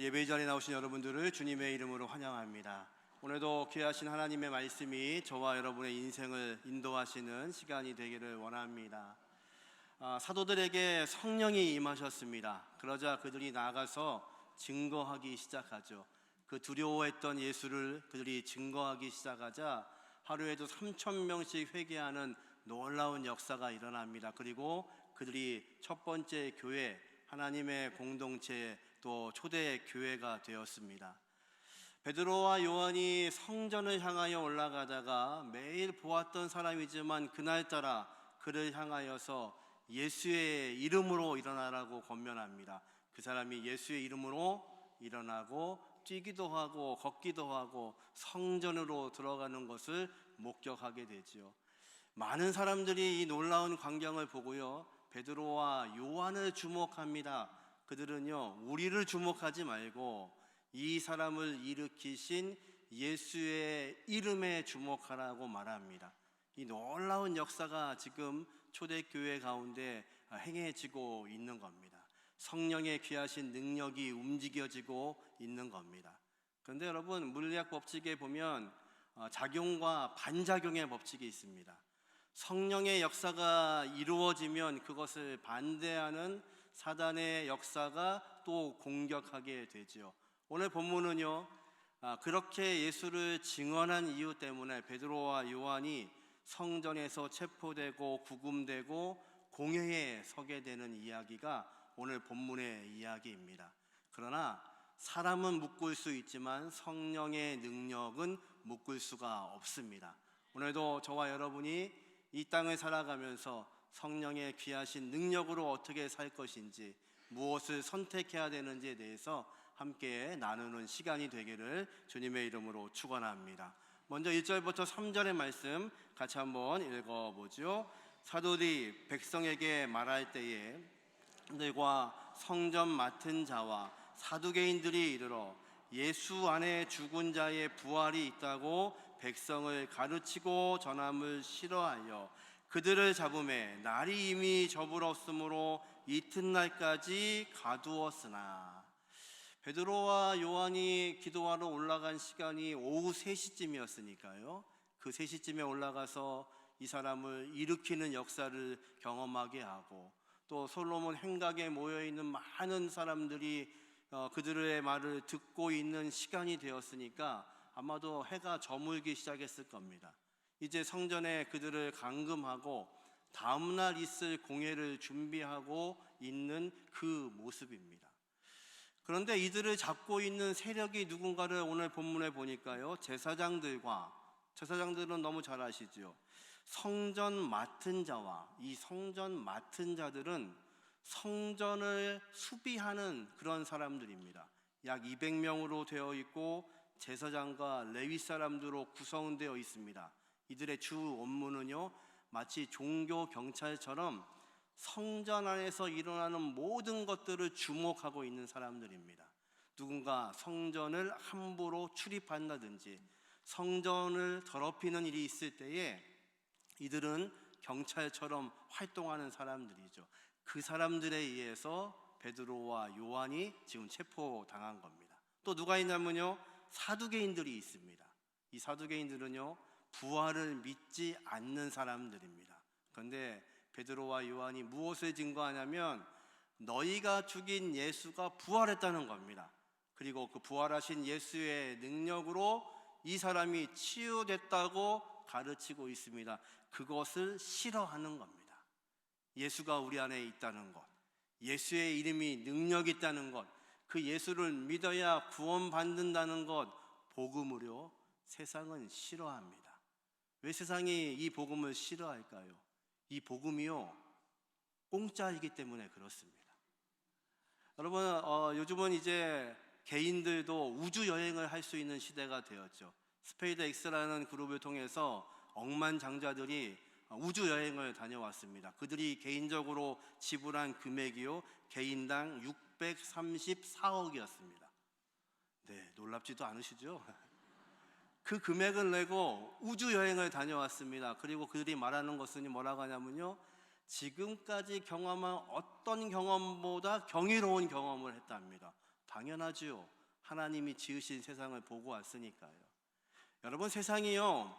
예배 자리에 나오신 여러분들을 주님의 이름으로 환영합니다. 오늘도 귀하신 하나님의 말씀이 저와 여러분의 인생을 인도하시는 시간이 되기를 원합니다. 사도들에게 성령이 임하셨습니다. 그러자 그들이 나아가서 증거하기 시작하죠. 그 두려워했던 예수를 그들이 증거하기 시작하자 하루에도 3,000명씩 회개하는 놀라운 역사가 일어납니다. 그리고 그들이 첫 번째 교회, 하나님의 공동체, 또 초대 교회가 되었습니다. 베드로와 요한이 성전을 향하여 올라가다가 매일 보았던 사람이지만 그날따라 그를 향하여서 예수의 이름으로 일어나라고 권면합니다. 그 사람이 예수의 이름으로 일어나고 뛰기도 하고 걷기도 하고 성전으로 들어가는 것을 목격하게 되지요. 많은 사람들이 이 놀라운 광경을 보고요, 베드로와 요한을 주목합니다. 그들은요, 우리를 주목하지 말고 이 사람을 일으키신 예수의 이름에 주목하라고 말합니다. 이 놀라운 역사가 지금 초대교회 가운데 행해지고 있는 겁니다. 성령의 귀하신 능력이 움직여지고 있는 겁니다. 그런데 여러분, 물리학 법칙에 보면 작용과 반작용의 법칙이 있습니다. 성령의 역사가 이루어지면 그것을 반대하는 사단의 역사가 또 공격하게 되죠. 오늘 본문은요, 그렇게 예수를 증언한 이유 때문에 베드로와 요한이 성전에서 체포되고 구금되고 공회에 서게 되는 이야기가 오늘 본문의 이야기입니다. 그러나 사람은 묶을 수 있지만 성령의 능력은 묶을 수가 없습니다. 오늘도 저와 여러분이 이 땅을 살아가면서 성령의 귀하신 능력으로 어떻게 살 것인지, 무엇을 선택해야 되는지에 대해서 함께 나누는 시간이 되기를 주님의 이름으로 축원합니다. 먼저 1절부터 3절의 말씀 같이 한번 읽어보죠. 사도들이 백성에게 말할 때에 그들과 성전 맡은 자와 사두개인들이 이르러 예수 안에 죽은 자의 부활이 있다고 백성을 가르치고 전함을 싫어하여 그들을 잡음에 날이 이미 저물었으므로 이튿날까지 가두었으나, 베드로와 요한이 기도하러 올라간 시간이 오후 3시쯤이었으니까요, 그 3시쯤에 올라가서 이 사람을 일으키는 역사를 경험하게 하고, 또 솔로몬 행각에 모여있는 많은 사람들이 그들의 말을 듣고 있는 시간이 되었으니까 아마도 해가 저물기 시작했을 겁니다. 이제 성전에 그들을 감금하고 다음날 있을 공회를 준비하고 있는 그 모습입니다. 그런데 이들을 잡고 있는 세력이 누군가를 오늘 본문에 보니까요, 제사장들은 너무 잘 아시죠. 성전 맡은 자와 이 성전 맡은 자들은 성전을 수비하는 그런 사람들입니다. 약 200명으로 되어 있고 제사장과 레위 사람들로 구성되어 있습니다. 이들의 주 업무는요, 마치 종교 경찰처럼 성전 안에서 일어나는 모든 것들을 주목하고 있는 사람들입니다. 누군가 성전을 함부로 출입한다든지 성전을 더럽히는 일이 있을 때에 이들은 경찰처럼 활동하는 사람들이죠. 그 사람들에 의해서 베드로와 요한이 지금 체포당한 겁니다. 또 누가 있냐면요, 사두개인들이 있습니다. 이 사두개인들은요, 부활을 믿지 않는 사람들입니다. 그런데 베드로와 요한이 무엇을 증거하냐면 너희가 죽인 예수가 부활했다는 겁니다. 그리고 그 부활하신 예수의 능력으로 이 사람이 치유됐다고 가르치고 있습니다. 그것을 싫어하는 겁니다. 예수가 우리 안에 있다는 것, 예수의 이름이 능력이 있다는 것, 그 예수를 믿어야 구원받는다는 것, 복음으로 세상은 싫어합니다. 왜 세상이 이 복음을 싫어할까요? 이 복음이요, 공짜이기 때문에 그렇습니다. 여러분, 요즘은 이제 개인들도 우주 여행을 할 수 있는 시대가 되었죠. 스페이드 X라는 그룹을 통해서 억만장자들이 우주 여행을 다녀왔습니다. 그들이 개인적으로 지불한 금액이요, 개인당 634억이었습니다. 네, 놀랍지도 않으시죠? 그 금액을 내고 우주 여행을 다녀왔습니다. 그리고 그들이 말하는 것은 뭐라고 하냐면요, 지금까지 경험한 어떤 경험보다 경이로운 경험을 했답니다. 당연하지요. 하나님이 지으신 세상을 보고 왔으니까요. 여러분, 세상이요,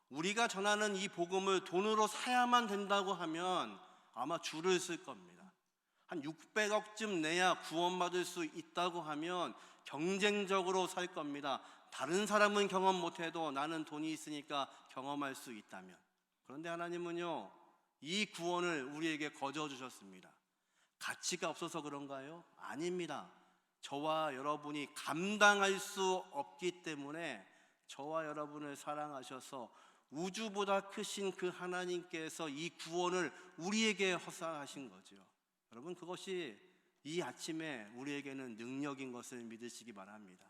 우리가 전하는 이 복음을 돈으로 사야만 된다고 하면 아마 줄을 쓸 겁니다. 한 600억쯤 내야 구원받을 수 있다고 하면 경쟁적으로 살 겁니다. 다른 사람은 경험 못해도 나는 돈이 있으니까 경험할 수 있다면. 그런데 하나님은요, 이 구원을 우리에게 거저 주셨습니다. 가치가 없어서 그런가요? 아닙니다. 저와 여러분이 감당할 수 없기 때문에 저와 여러분을 사랑하셔서 우주보다 크신 그 하나님께서 이 구원을 우리에게 허사하신 거죠. 여러분, 그것이 이 아침에 우리에게는 능력인 것을 믿으시기 바랍니다.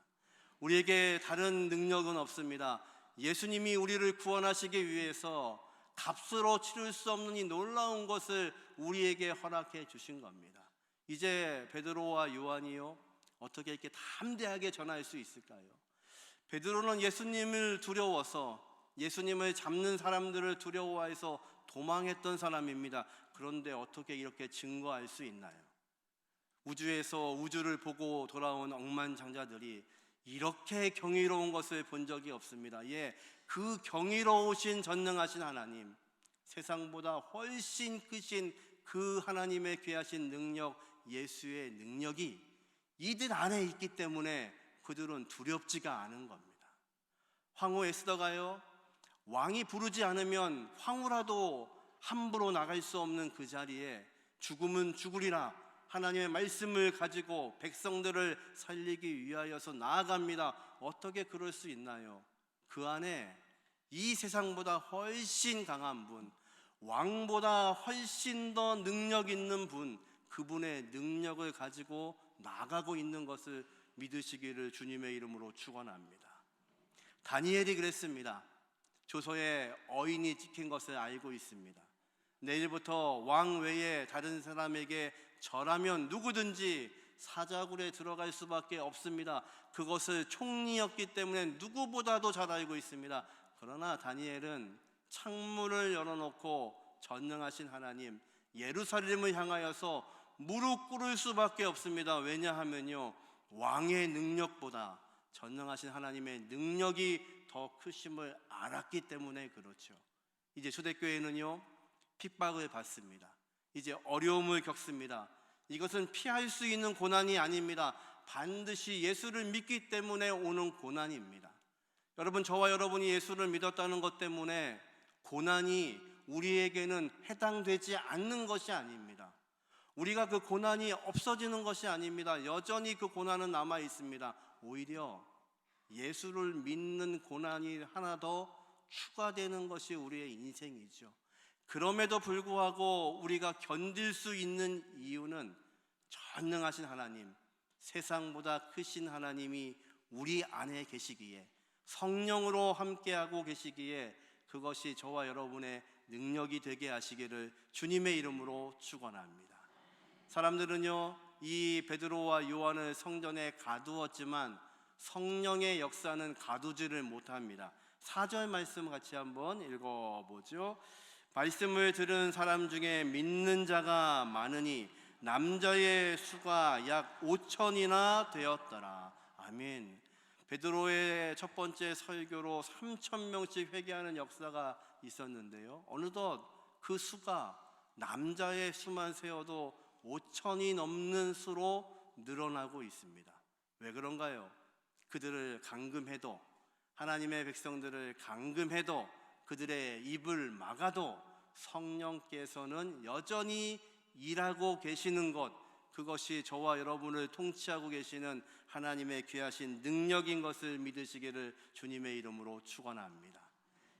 우리에게 다른 능력은 없습니다. 예수님이 우리를 구원하시기 위해서 값으로 치를 수 없는 이 놀라운 것을 우리에게 허락해 주신 겁니다. 이제 베드로와 요한이요, 어떻게 이렇게 담대하게 전할 수 있을까요? 베드로는 예수님을 두려워서, 예수님을 잡는 사람들을 두려워해서 도망했던 사람입니다. 그런데 어떻게 이렇게 증거할 수 있나요? 우주에서 우주를 보고 돌아온 억만장자들이 이렇게 경이로운 것을 본 적이 없습니다. 그 경이로우신 전능하신 하나님, 세상보다 훨씬 크신 그 하나님의 귀하신 능력, 예수의 능력이 이들 안에 있기 때문에 그들은 두렵지가 않은 겁니다. 황후 에스더가요, 왕이 부르지 않으면 황후라도 함부로 나갈 수 없는 그 자리에 죽음은 죽으리라 하나님의 말씀을 가지고 백성들을 살리기 위하여서 나아갑니다. 어떻게 그럴 수 있나요? 그 안에 이 세상보다 훨씬 강한 분, 왕보다 훨씬 더 능력 있는 분, 그분의 능력을 가지고 나가고 있는 것을 믿으시기를 주님의 이름으로 축원합니다. 다니엘이 그랬습니다. 조서에 어인이 찍힌 것을 알고 있습니다. 내일부터 왕 외에 다른 사람에게 절하면 누구든지 사자굴에 들어갈 수밖에 없습니다. 그것을 총리였기 때문에 누구보다도 잘 알고 있습니다. 그러나 다니엘은 창문을 열어놓고 전능하신 하나님 예루살렘을 향하여서 무릎 꿇을 수밖에 없습니다. 왜냐하면요, 왕의 능력보다 전능하신 하나님의 능력이 더 크심을 알았기 때문에 그렇죠. 이제 초대교회는요, 핍박을 받습니다. 이제 어려움을 겪습니다. 이것은 피할 수 있는 고난이 아닙니다. 반드시 예수를 믿기 때문에 오는 고난입니다. 여러분, 저와 여러분이 예수를 믿었다는 것 때문에 고난이 우리에게는 해당되지 않는 것이 아닙니다. 우리가 그 고난이 없어지는 것이 아닙니다. 여전히 그 고난은 남아 있습니다. 오히려 예수를 믿는 고난이 하나 더 추가되는 것이 우리의 인생이죠. 그럼에도 불구하고 우리가 견딜 수 있는 이유는 전능하신 하나님, 세상보다 크신 하나님이 우리 안에 계시기에, 성령으로 함께하고 계시기에 그것이 저와 여러분의 능력이 되게 하시기를 주님의 이름으로 축원합니다. 사람들은요, 이 베드로와 요한을 성전에 가두었지만 성령의 역사는 가두지를 못합니다. 4절 말씀 같이 한번 읽어보죠. 말씀을 들은 사람 중에 믿는 자가 많으니 남자의 수가 약 5천이나 되었더라. 아멘. 베드로의 첫 번째 설교로 3,000명씩 회개하는 역사가 있었는데요, 어느덧 그 수가 남자의 수만 세어도 5천이 넘는 수로 늘어나고 있습니다. 왜 그런가요? 그들을 감금해도, 하나님의 백성들을 감금해도, 그들의 입을 막아도 성령께서는 여전히 일하고 계시는 것, 그것이 저와 여러분을 통치하고 계시는 하나님의 귀하신 능력인 것을 믿으시기를 주님의 이름으로 축원합니다.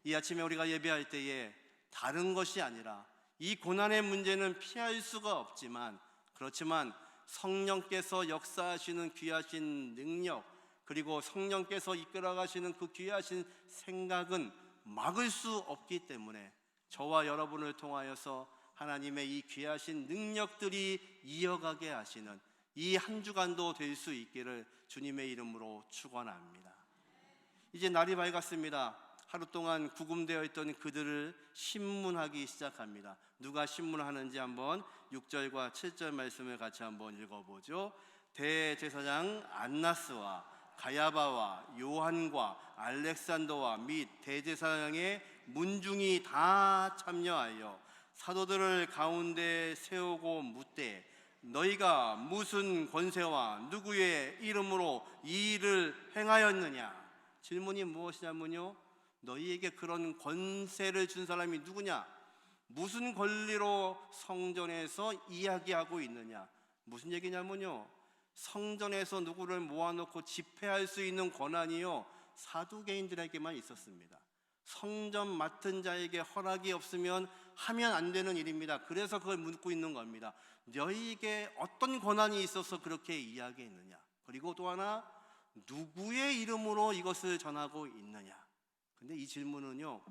이 아침에 우리가 예배할 때에 다른 것이 아니라, 이 고난의 문제는 피할 수가 없지만, 그렇지만 성령께서 역사하시는 귀하신 능력, 그리고 성령께서 이끌어가시는 그 귀하신 생각은 막을 수 없기 때문에 저와 여러분을 통하여서 하나님의 이 귀하신 능력들이 이어가게 하시는 이 한 주간도 될 수 있기를 주님의 이름으로 축원합니다. 이제 날이 밝았습니다. 하루 동안 구금되어 있던 그들을 신문하기 시작합니다. 누가 신문하는지 한번 6절과 7절 말씀을 같이 한번 읽어보죠. 대제사장 안나스와 가야바와 요한과 알렉산더와 및 대제사장의 문중이 다 참여하여 사도들을 가운데 세우고 묻되 너희가 무슨 권세와 누구의 이름으로 이 일을 행하였느냐? 질문이 무엇이냐면요, 너희에게 그런 권세를 준 사람이 누구냐? 무슨 권리로 성전에서 이야기하고 있느냐? 무슨 얘기냐면요, 성전에서 누구를 모아놓고 집회할 수 있는 권한이요, 사두개인들에게만 있었습니다. 성전 맡은 자에게 허락이 없으면 하면 안 되는 일입니다. 그래서 그걸 묻고 있는 겁니다. 너희에게 어떤 권한이 있어서 그렇게 이야기했느냐? 그리고 또 하나, 누구의 이름으로 이것을 전하고 있느냐? 근데 이 질문은요,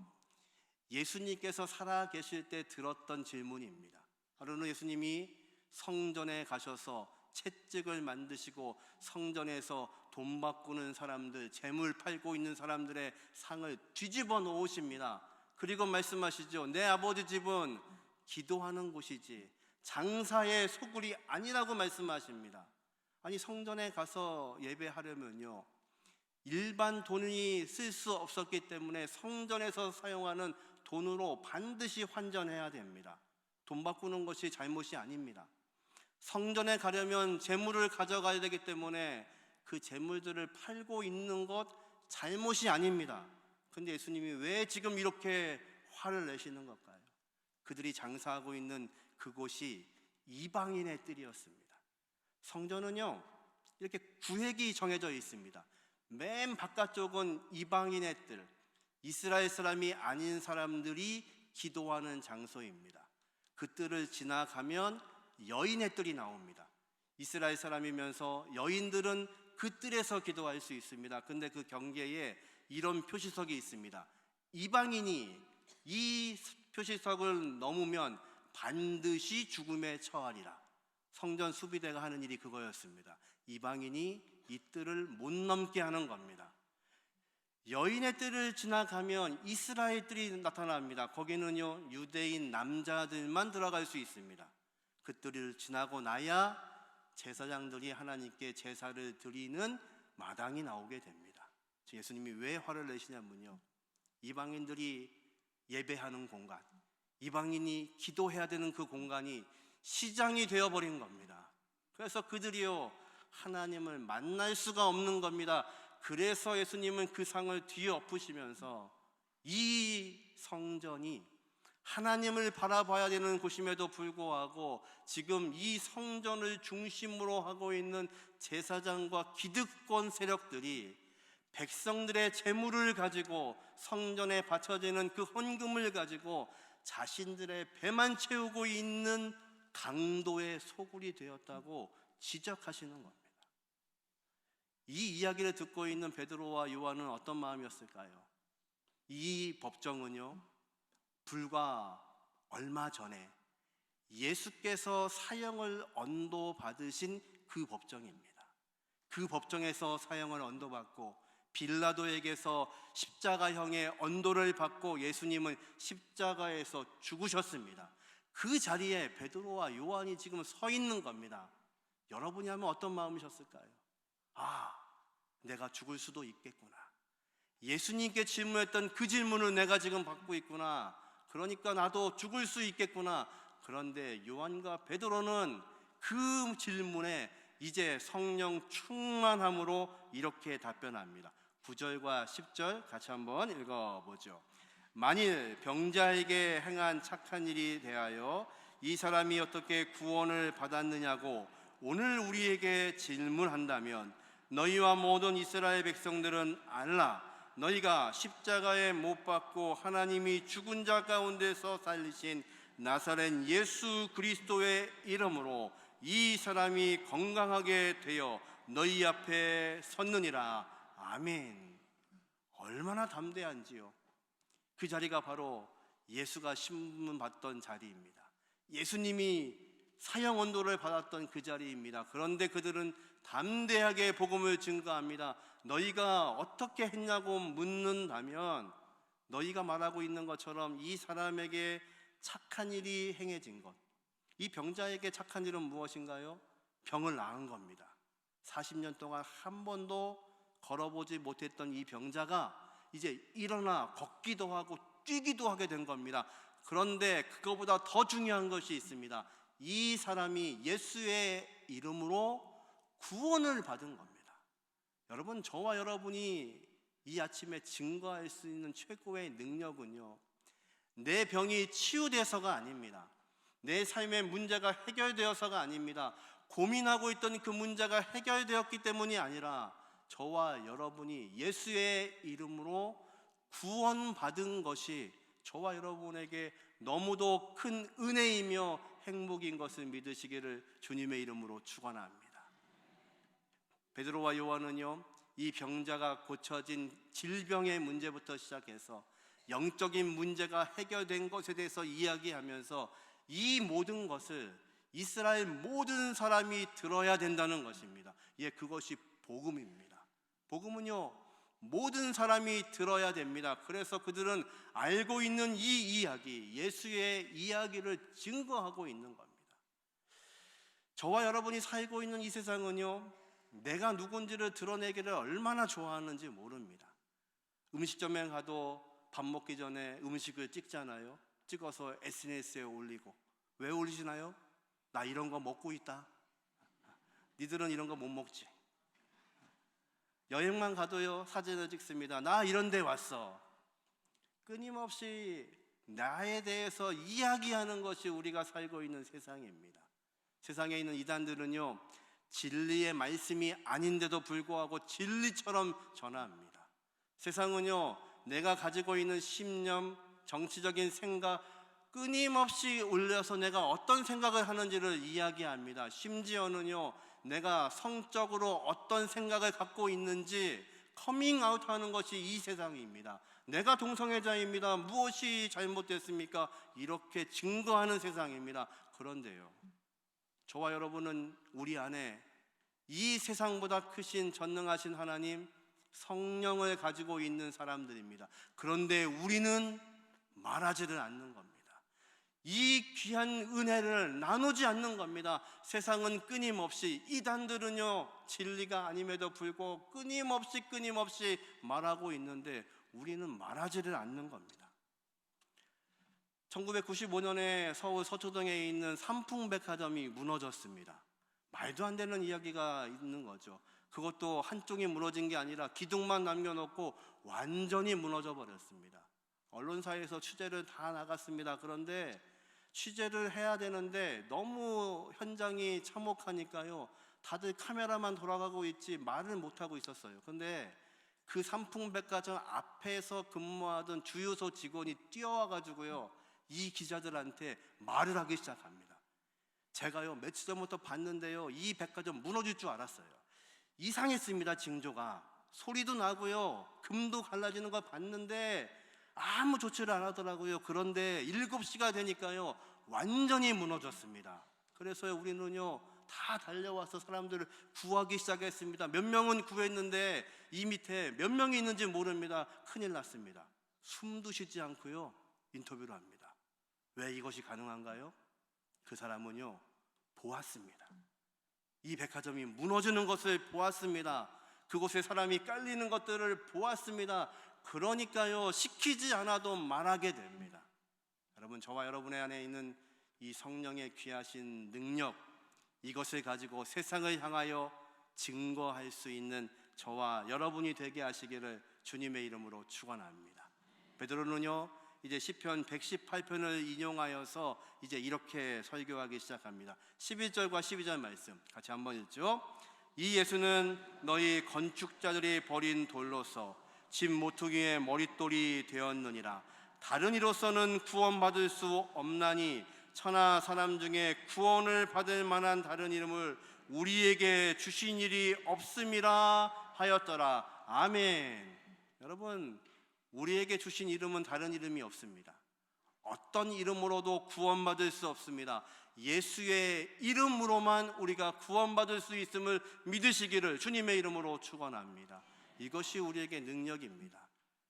예수님께서 살아 계실 때 들었던 질문입니다. 하루는 예수님이 성전에 가셔서 채찍을 만드시고 성전에서 돈 바꾸는 사람들, 재물 팔고 있는 사람들의 상을 뒤집어 놓으십니다. 그리고 말씀하시죠. 내 아버지 집은 기도하는 곳이지 장사의 소굴이 아니라고 말씀하십니다. 아니, 성전에 가서 예배하려면요, 일반 돈이 쓸 수 없었기 때문에 성전에서 사용하는 돈으로 반드시 환전해야 됩니다. 돈 바꾸는 것이 잘못이 아닙니다. 성전에 가려면 재물을 가져가야 되기 때문에 그 재물들을 팔고 있는 것 잘못이 아닙니다. 근데 예수님이 왜 지금 이렇게 화를 내시는 걸까요? 그들이 장사하고 있는 그곳이 이방인의 뜰이었습니다. 성전은요, 이렇게 구획이 정해져 있습니다. 맨 바깥쪽은 이방인의 뜰, 이스라엘 사람이 아닌 사람들이 기도하는 장소입니다. 그 뜰을 지나가면 여인의 뜰이 나옵니다. 이스라엘 사람이면서 여인들은 그 뜰에서 기도할 수 있습니다. 근데 그 경계에 이런 표시석이 있습니다. 이방인이 이 표시석을 넘으면 반드시 죽음에 처하리라. 성전 수비대가 하는 일이 그거였습니다. 이방인이 이 뜰을 못 넘게 하는 겁니다. 여인의 뜰을 지나가면 이스라엘 뜰이 나타납니다. 거기는요, 유대인 남자들만 들어갈 수 있습니다. 그 뜰을 지나고 나야 제사장들이 하나님께 제사를 드리는 마당이 나오게 됩니다. 예수님이 왜 화를 내시냐면요, 이방인들이 예배하는 공간, 이방인이 기도해야 되는 그 공간이 시장이 되어버린 겁니다. 그래서 그들이요, 하나님을 만날 수가 없는 겁니다. 그래서 예수님은 그 상을 뒤에 엎으시면서 이 성전이 하나님을 바라봐야 되는 곳임에도 불구하고 지금 이 성전을 중심으로 하고 있는 제사장과 기득권 세력들이 백성들의 재물을 가지고 성전에 바쳐지는 그 헌금을 가지고 자신들의 배만 채우고 있는 강도의 소굴이 되었다고 지적하시는 겁니다. 이 이야기를 듣고 있는 베드로와 요한은 어떤 마음이었을까요? 이 법정은요, 불과 얼마 전에 예수께서 사형을 언도받으신 그 법정입니다. 그 법정에서 사형을 언도받고 빌라도에게서 십자가형의 언도를 받고 예수님은 십자가에서 죽으셨습니다. 그 자리에 베드로와 요한이 지금 서 있는 겁니다. 여러분이 하면 어떤 마음이셨을까요? 아, 내가 죽을 수도 있겠구나. 예수님께 질문했던 그 질문을 내가 지금 받고 있구나. 그러니까 나도 죽을 수 있겠구나. 그런데 요한과 베드로는 그 질문에 이제 성령 충만함으로 이렇게 답변합니다. 9절과 10절 같이 한번 읽어보죠. 만일 병자에게 행한 착한 일이 대하여 이 사람이 어떻게 구원을 받았느냐고 오늘 우리에게 질문한다면 너희와 모든 이스라엘 백성들은 알라. 너희가 십자가에 못 박고 하나님이 죽은 자 가운데서 살리신 나사렛 예수 그리스도의 이름으로 이 사람이 건강하게 되어 너희 앞에 섰느니라. 아멘. 얼마나 담대한지요. 그 자리가 바로 예수가 신문 받던 자리입니다. 예수님이 사형 언도를 받았던 그 자리입니다. 그런데 그들은 담대하게 복음을 증거합니다. 너희가 어떻게 했냐고 묻는다면 너희가 말하고 있는 것처럼 이 사람에게 착한 일이 행해진 것, 이 병자에게 착한 일은 무엇인가요? 병을 나은 겁니다. 40년 동안 한 번도 걸어보지 못했던 이 병자가 이제 일어나 걷기도 하고 뛰기도 하게 된 겁니다. 그런데 그거보다 더 중요한 것이 있습니다. 이 사람이 예수의 이름으로 구원을 받은 겁니다. 여러분, 저와 여러분이 이 아침에 증거할 수 있는 최고의 능력은요, 내 병이 치유돼서가 아닙니다. 내 삶의 문제가 해결되어서가 아닙니다. 고민하고 있던 그 문제가 해결되었기 때문이 아니라 저와 여러분이 예수의 이름으로 구원받은 것이 저와 여러분에게 너무도 큰 은혜이며 행복인 것을 믿으시기를 주님의 이름으로 축원합니다. 베드로와 요한은요, 이 병자가 고쳐진 질병의 문제부터 시작해서 영적인 문제가 해결된 것에 대해서 이야기하면서 이 모든 것을 이스라엘 모든 사람이 들어야 된다는 것입니다. 예, 그것이 복음입니다. 복음은요, 모든 사람이 들어야 됩니다. 그래서 그들은 알고 있는 이 이야기, 예수의 이야기를 증거하고 있는 겁니다. 저와 여러분이 살고 있는 이 세상은요, 내가 누군지를 드러내기를 얼마나 좋아하는지 모릅니다. 음식점에 가도 밥 먹기 전에 음식을 찍잖아요. 찍어서 SNS에 올리고. 왜 올리시나요? 나 이런 거 먹고 있다. 니들은 이런 거 못 먹지. 여행만 가도요, 사진을 찍습니다. 나 이런 데 왔어. 끊임없이 나에 대해서 이야기하는 것이 우리가 살고 있는 세상입니다. 세상에 있는 이단들은요, 진리의 말씀이 아닌데도 불구하고 진리처럼 전합니다. 세상은요, 내가 가지고 있는 신념, 정치적인 생각 끊임없이 올려서 내가 어떤 생각을 하는지를 이야기합니다. 심지어는요, 내가 성적으로 어떤 생각을 갖고 있는지 커밍아웃 하는 것이 이 세상입니다. 내가 동성애자입니다. 무엇이 잘못됐습니까? 이렇게 증거하는 세상입니다. 그런데요, 저와 여러분은 우리 안에 이 세상보다 크신 전능하신 하나님 성령을 가지고 있는 사람들입니다. 그런데 우리는 말하지를 않는 겁니다. 이 귀한 은혜를 나누지 않는 겁니다. 세상은 끊임없이, 이단들은요, 진리가 아님에도 불구하고 끊임없이 말하고 있는데 우리는 말하지를 않는 겁니다. 1995년에 서울 서초동에 있는 삼풍백화점이 무너졌습니다. 말도 안 되는 이야기가 있는 거죠. 그것도 한쪽이 무너진 게 아니라 기둥만 남겨놓고 완전히 무너져 버렸습니다. 언론사에서 취재를 다 나갔습니다. 그런데 취재를 해야 되는데 너무 현장이 참혹하니까요, 다들 카메라만 돌아가고 있지 말을 못하고 있었어요. 근데 그 삼풍백화점 앞에서 근무하던 주유소 직원이 뛰어와가지고요, 이 기자들한테 말을 하기 시작합니다. 제가요, 며칠 전부터 봤는데요, 이 백화점 무너질 줄 알았어요. 이상했습니다. 징조가 소리도 나고요, 금도 갈라지는 거 봤는데 아무 조치를 안 하더라고요. 그런데 7시가 되니까요, 완전히 무너졌습니다. 그래서 우리는요, 다 달려와서 사람들을 구하기 시작했습니다. 몇 명은 구했는데 이 밑에 몇 명이 있는지 모릅니다. 큰일 났습니다. 숨도 쉬지 않고요, 인터뷰를 합니다. 왜 이것이 가능한가요? 그 사람은요, 보았습니다. 이 백화점이 무너지는 것을 보았습니다. 그곳에 사람이 깔리는 것들을 보았습니다. 그러니까요, 시키지 않아도 말하게 됩니다. 여러분, 저와 여러분의 안에 있는 이 성령의 귀하신 능력, 이것을 가지고 세상을 향하여 증거할 수 있는 저와 여러분이 되게 하시기를 주님의 이름으로 축원합니다. 베드로는요, 이제 시편 118편을 인용하여서 이제 이렇게 설교하기 시작합니다. 11절과 12절 말씀 같이 한번 읽죠. 이 예수는 너희 건축자들이 버린 돌로서 집 모퉁이의 머릿돌이 되었느니라. 다른 이로서는 구원받을 수 없나니 천하 사람 중에 구원을 받을 만한 다른 이름을 우리에게 주신 일이 없음이라 하였더라. 아멘. 여러분, 우리에게 주신 이름은 다른 이름이 없습니다. 어떤 이름으로도 구원받을 수 없습니다. 예수의 이름으로만 우리가 구원받을 수 있음을 믿으시기를 주님의 이름으로 축원합니다. 이것이 우리에게 능력입니다.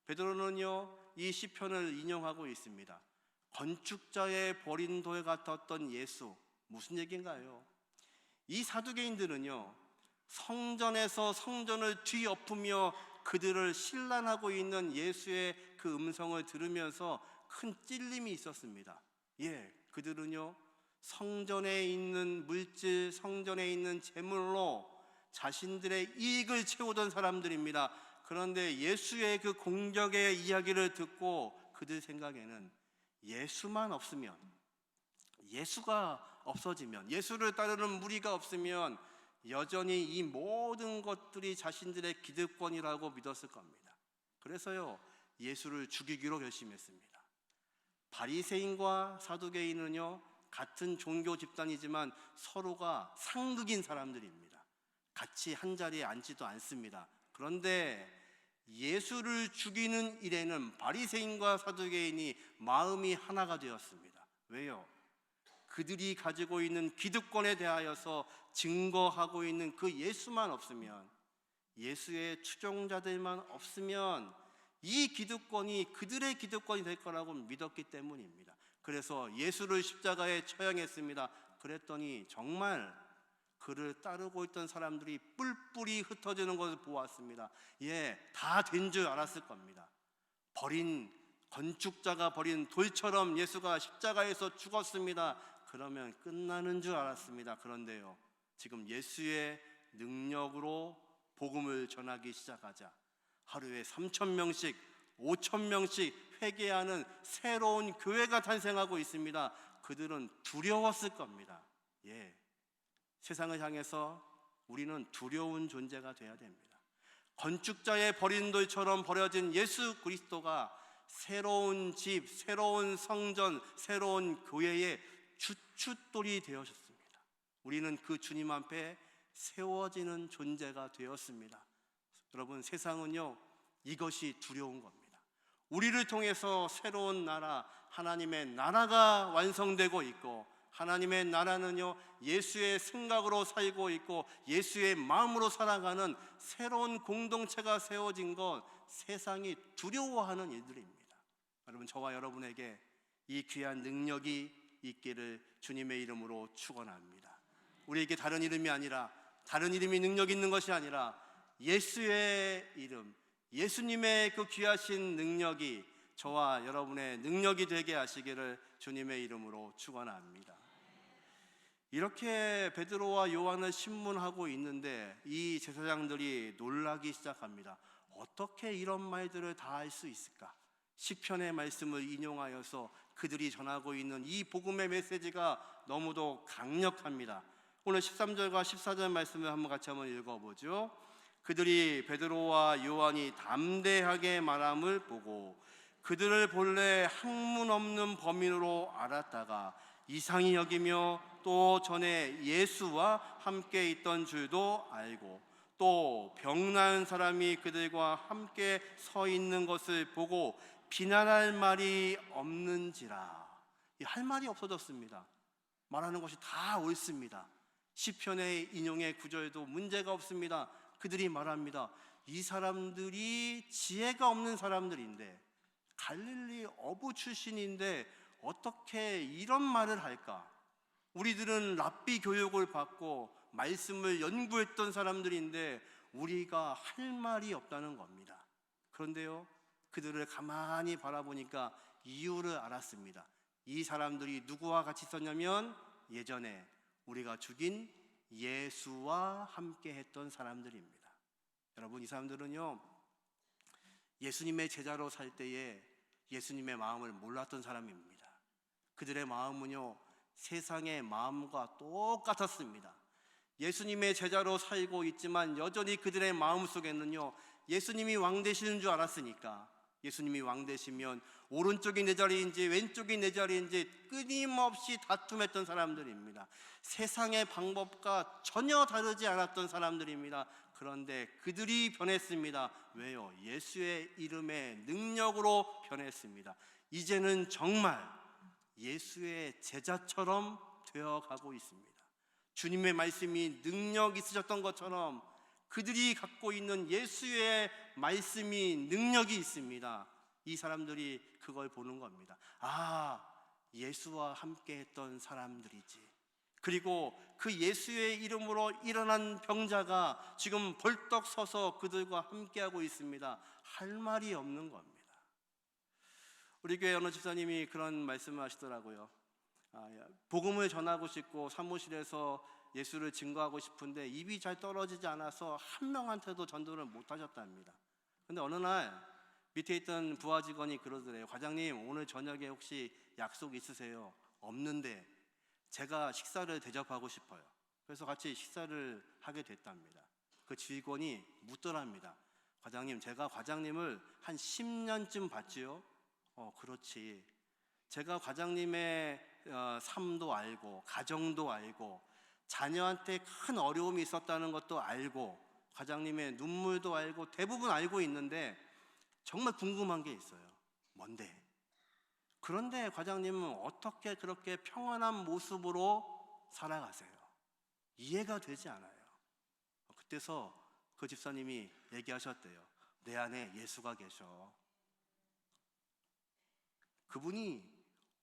베드로는요, 이 시편을 인용하고 있습니다. 건축자의 버린 돌 같았던 예수, 무슨 얘기인가요? 이 사두개인들은요, 성전에서 성전을 뒤엎으며 그들을 신란하고 있는 예수의 그 음성을 들으면서 큰 찔림이 있었습니다. 그들은요, 성전에 있는 물질, 성전에 있는 재물로 자신들의 이익을 채우던 사람들입니다. 그런데 예수의 그 공격의 이야기를 듣고 그들 생각에는 예수만 없으면, 예수가 없어지면, 예수를 따르는 무리가 없으면 여전히 이 모든 것들이 자신들의 기득권이라고 믿었을 겁니다. 그래서요, 예수를 죽이기로 결심했습니다. 바리새인과 사두개인은요, 같은 종교 집단이지만 서로가 상극인 사람들입니다. 같이 한 자리에 앉지도 않습니다. 그런데 예수를 죽이는 일에는 바리새인과 사두개인이 마음이 하나가 되었습니다. 왜요? 그들이 가지고 있는 기득권에 대하여서 증거하고 있는 그 예수만 없으면, 예수의 추종자들만 없으면 이 기득권이 그들의 기득권이 될 거라고 믿었기 때문입니다. 그래서 예수를 십자가에 처형했습니다. 그랬더니 정말 그를 따르고 있던 사람들이 뿔뿔이 흩어지는 것을 보았습니다. 다 된 줄 알았을 겁니다. 건축자가 버린 돌처럼 예수가 십자가에서 죽었습니다. 그러면 끝나는 줄 알았습니다. 그런데요, 지금 예수의 능력으로 복음을 전하기 시작하자 하루에 3,000명씩 5,000명씩 회개하는 새로운 교회가 탄생하고 있습니다. 그들은 두려웠을 겁니다. 세상을 향해서 우리는 두려운 존재가 되어야 됩니다. 건축자의 버린 돌처럼 버려진 예수 그리스도가 새로운 집, 새로운 성전, 새로운 교회의 주춧돌이 되어졌습니다. 우리는 그 주님 앞에 세워지는 존재가 되었습니다. 여러분, 세상은요, 이것이 두려운 겁니다. 우리를 통해서 새로운 나라, 하나님의 나라가 완성되고 있고, 하나님의 나라는요, 예수의 생각으로 살고 있고 예수의 마음으로 살아가는 새로운 공동체가 세워진 것, 세상이 두려워하는 일들입니다. 여러분, 저와 여러분에게 이 귀한 능력이 있기를 주님의 이름으로 축원합니다. 우리에게 다른 이름이 아니라, 다른 이름이 능력 있는 것이 아니라 예수의 이름, 예수님의 그 귀하신 능력이 저와 여러분의 능력이 되게 하시기를 주님의 이름으로 축원합니다. 이렇게 베드로와 요한을 신문하고 있는데 이 제사장들이 놀라기 시작합니다. 어떻게 이런 말들을 다 할 수 있을까? 시편의 말씀을 인용하여서 그들이 전하고 있는 이 복음의 메시지가 너무도 강력합니다. 오늘 13절과 14절 말씀을 한번 같이 한번 읽어보죠. 그들이 베드로와 요한이 담대하게 말함을 보고 그들을 본래 학문 없는 범인으로 알았다가 이상히 여기며 또 전에 예수와 함께 있던 줄도 알고 또 병난 사람이 그들과 함께 서 있는 것을 보고 비난할 말이 없는지라. 할 말이 없어졌습니다. 말하는 것이 다 옳습니다. 시편의 인용의 구절도 문제가 없습니다. 그들이 말합니다. 이 사람들이 지혜가 없는 사람들인데, 갈릴리 어부 출신인데 어떻게 이런 말을 할까? 우리들은 랍비 교육을 받고 말씀을 연구했던 사람들인데 우리가 할 말이 없다는 겁니다. 그런데요, 그들을 가만히 바라보니까 이유를 알았습니다. 이 사람들이 누구와 같이 있었냐면 예전에 우리가 죽인 예수와 함께 했던 사람들입니다. 여러분, 이 사람들은요, 예수님의 제자로 살 때에 예수님의 마음을 몰랐던 사람입니다. 그들의 마음은요, 세상의 마음과 똑같았습니다. 예수님의 제자로 살고 있지만 여전히 그들의 마음속에는요, 예수님이 왕 되시는 줄 알았으니까, 예수님이 왕 되시면 오른쪽이 내 자리인지 왼쪽이 내 자리인지 끊임없이 다툼했던 사람들입니다. 세상의 방법과 전혀 다르지 않았던 사람들입니다. 그런데 그들이 변했습니다. 왜요? 예수의 이름의 능력으로 변했습니다. 이제는 정말 예수의 제자처럼 되어가고 있습니다. 주님의 말씀이 능력 있으셨던 것처럼 그들이 갖고 있는 예수의 말씀이 능력이 있습니다. 이 사람들이 그걸 보는 겁니다. 예수와 함께 했던 사람들이지. 그리고 그 예수의 이름으로 일어난 병자가 지금 벌떡 서서 그들과 함께하고 있습니다. 할 말이 없는 겁니다. 우리 교회 어느 집사님이 그런 말씀을 하시더라고요. 복음을 전하고 싶고 사무실에서 예수를 증거하고 싶은데 입이 잘 떨어지지 않아서 한 명한테도 전도를 못 하셨답니다. 근데 어느 날 밑에 있던 부하 직원이 그러더래요. 과장님, 오늘 저녁에 혹시 약속 있으세요? 없는데 제가 식사를 대접하고 싶어요. 그래서 같이 식사를 하게 됐답니다. 그 직원이 묻더랍니다. 과장님, 제가 과장님을 한 10년쯤 봤지요? 그렇지. 제가 과장님의 삶도 알고 가정도 알고 자녀한테 큰 어려움이 있었다는 것도 알고 과장님의 눈물도 알고 대부분 알고 있는데 정말 궁금한 게 있어요. 뭔데? 그런데 과장님은 어떻게 그렇게 평안한 모습으로 살아가세요? 이해가 되지 않아요. 그때서 그 집사님이 얘기하셨대요. 내 안에 예수가 계셔. 그분이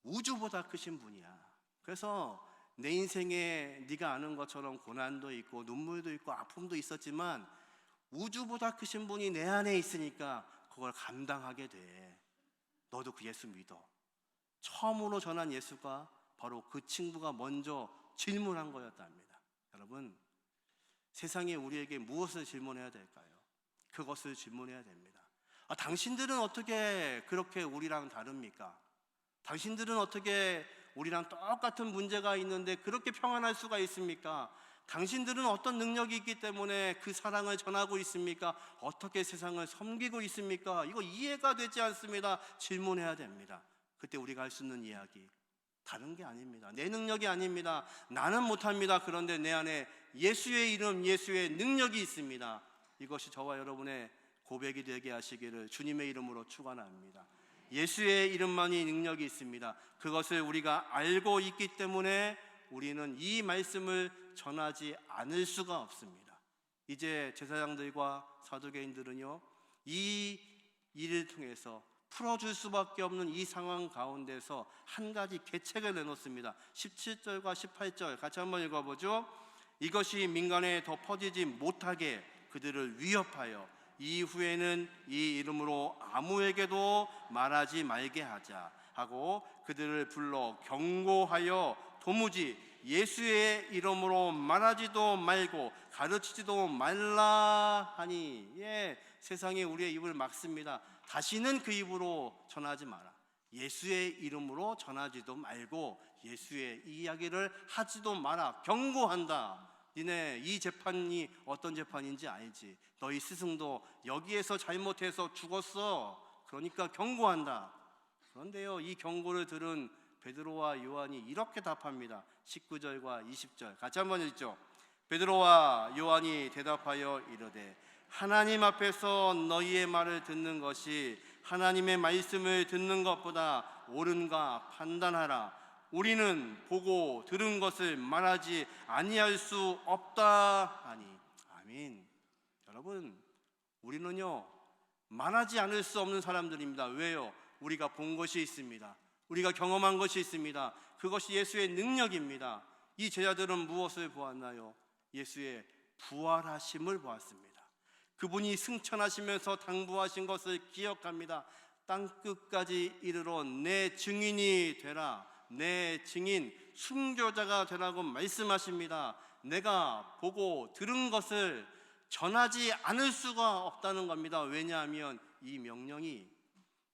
우주보다 크신 분이야. 그래서 내 인생에 네가 아는 것처럼 고난도 있고 눈물도 있고 아픔도 있었지만 우주보다 크신 분이 내 안에 있으니까 그걸 감당하게 돼. 너도 그 예수 믿어. 처음으로 전한 예수가 바로 그 친구가 먼저 질문한 거였답니다. 여러분, 세상에 우리에게 무엇을 질문해야 될까요? 그것을 질문해야 됩니다. 당신들은 어떻게 그렇게 우리랑 다릅니까? 당신들은 어떻게 우리랑 똑같은 문제가 있는데 그렇게 평안할 수가 있습니까? 당신들은 어떤 능력이 있기 때문에 그 사랑을 전하고 있습니까? 어떻게 세상을 섬기고 있습니까? 이거 이해가 되지 않습니다. 질문해야 됩니다. 그때 우리가 할 수 있는 이야기, 다른 게 아닙니다. 내 능력이 아닙니다. 나는 못합니다. 그런데 내 안에 예수의 이름, 예수의 능력이 있습니다. 이것이 저와 여러분의 고백이 되게 하시기를 주님의 이름으로 축원합니다. 예수의 이름만이 능력이 있습니다. 그것을 우리가 알고 있기 때문에 우리는 이 말씀을 전하지 않을 수가 없습니다. 이제 제사장들과 사두개인들은요, 이 일을 통해서 풀어줄 수밖에 없는 이 상황 가운데서 한 가지 계책을 내놓습니다. 17절과 18절 같이 한번 읽어보죠. 이것이 민간에 더 퍼지지 못하게 그들을 위협하여 이후에는 이 이름으로 아무에게도 말하지 말게 하자 하고 그들을 불러 경고하여 도무지 예수의 이름으로 말하지도 말고 가르치지도 말라 하니. 세상에 우리의 입을 막습니다. 다시는 그 입으로 전하지 마라. 예수의 이름으로 전하지도 말고 예수의 이야기를 하지도 마라. 경고한다. 니네 이 재판이 어떤 재판인지 알지? 너희 스승도 여기에서 잘못해서 죽었어. 그러니까 경고한다. 그런데요, 이 경고를 들은 베드로와 요한이 이렇게 답합니다. 19절과 20절 같이 한번 읽죠. 베드로와 요한이 대답하여 이르되 하나님 앞에서 너희의 말을 듣는 것이 하나님의 말씀을 듣는 것보다 옳은가 판단하라. 우리는 보고 들은 것을 말하지 아니할 수 없다 하니. 아멘. 여러분, 우리는요 말하지 않을 수 없는 사람들입니다. 왜요? 우리가 본 것이 있습니다. 우리가 경험한 것이 있습니다. 그것이 예수의 능력입니다. 이 제자들은 무엇을 보았나요? 예수의 부활하심을 보았습니다. 그분이 승천하시면서 당부하신 것을 기억합니다. 땅끝까지 이르러 내 증인이 되라. 내 증인, 순교자가 되라고 말씀하십니다. 내가 보고 들은 것을 전하지 않을 수가 없다는 겁니다. 왜냐하면 이 명령이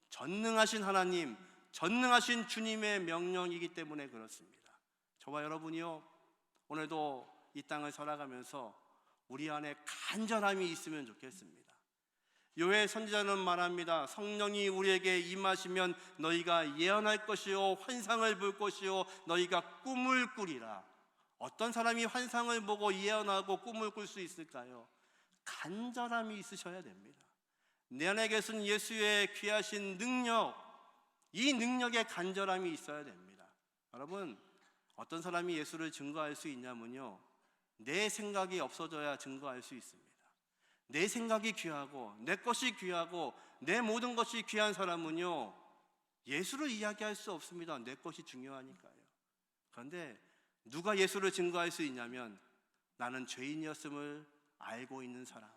전능하신 하나님, 전능하신 주님의 명령이기 때문에 그렇습니다. 저와 여러분이요, 오늘도 이 땅을 살아가면서 우리 안에 간절함이 있으면 좋겠습니다. 요엘 선지자는 말합니다. 성령이 우리에게 임하시면 너희가 예언할 것이요 환상을 볼 것이요 너희가 꿈을 꾸리라. 어떤 사람이 환상을 보고 예언하고 꿈을 꿀 수 있을까요? 간절함이 있으셔야 됩니다. 내 안에 계신 예수의 귀하신 능력, 이 능력에 간절함이 있어야 됩니다. 여러분, 어떤 사람이 예수를 증거할 수 있냐면요, 내 생각이 없어져야 증거할 수 있습니다. 내 생각이 귀하고 내 것이 귀하고 내 모든 것이 귀한 사람은요 예수를 이야기할 수 없습니다. 내 것이 중요하니까요. 그런데 누가 예수를 증거할 수 있냐면 나는 죄인이었음을 알고 있는 사람,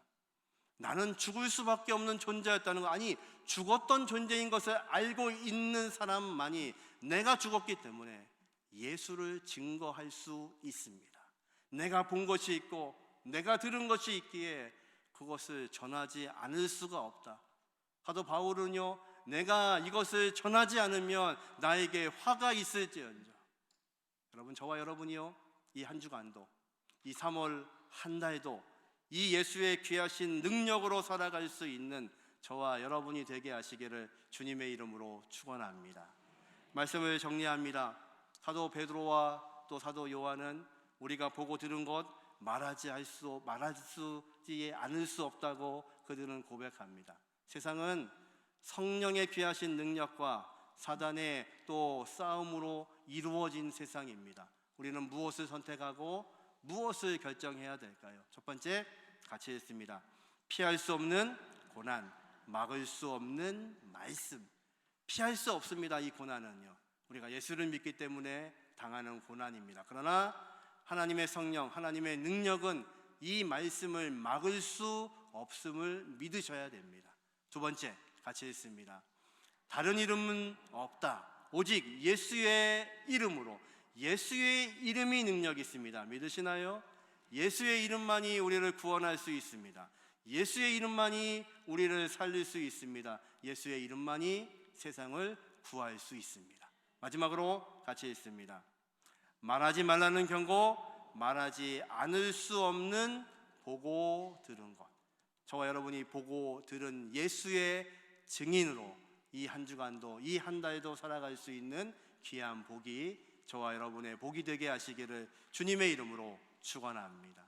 나는 죽을 수밖에 없는 존재였다는 거, 아니 죽었던 존재인 것을 알고 있는 사람만이 내가 죽었기 때문에 예수를 증거할 수 있습니다. 내가 본 것이 있고 내가 들은 것이 있기에 그것을 전하지 않을 수가 없다. 사도 바울은요, 내가 이것을 전하지 않으면 나에게 화가 있을지언정. 여러분, 저와 여러분이요, 이 한 주간도, 이 3월 한 달도 이 예수의 귀하신 능력으로 살아갈 수 있는 저와 여러분이 되게 하시기를 주님의 이름으로 축원합니다. 말씀을 정리합니다. 사도 베드로와 또 사도 요한은 우리가 보고 들은 것 말하지 않을 수 없다고 그들은 고백합니다. 세상은 성령의 귀하신 능력과 사단의 또 싸움으로 이루어진 세상입니다. 우리는 무엇을 선택하고 무엇을 결정해야 될까요? 첫 번째, 같이 읽습니다. 피할 수 없는 고난, 막을 수 없는 말씀. 피할 수 없습니다. 이 고난은요, 우리가 예수를 믿기 때문에 당하는 고난입니다. 그러나 하나님의 성령, 하나님의 능력은 이 말씀을 막을 수 없음을 믿으셔야 됩니다. 두 번째, 같이 읽습니다. 다른 이름은 없다. 오직 예수의 이름으로. 예수의 이름이 능력이 있습니다. 믿으시나요? 예수의 이름만이 우리를 구원할 수 있습니다. 예수의 이름만이 우리를 살릴 수 있습니다. 예수의 이름만이 세상을 구할 수 있습니다. 마지막으로 같이 읽습니다. 말하지 말라는 경고, 말하지 않을 수 없는 보고 들은 것. 저와 여러분이 보고 들은 예수의 증인으로 이 한 주간도, 이 한 달도 살아갈 수 있는 귀한 복이 저와 여러분의 복이 되게 하시기를 주님의 이름으로 축원합니다.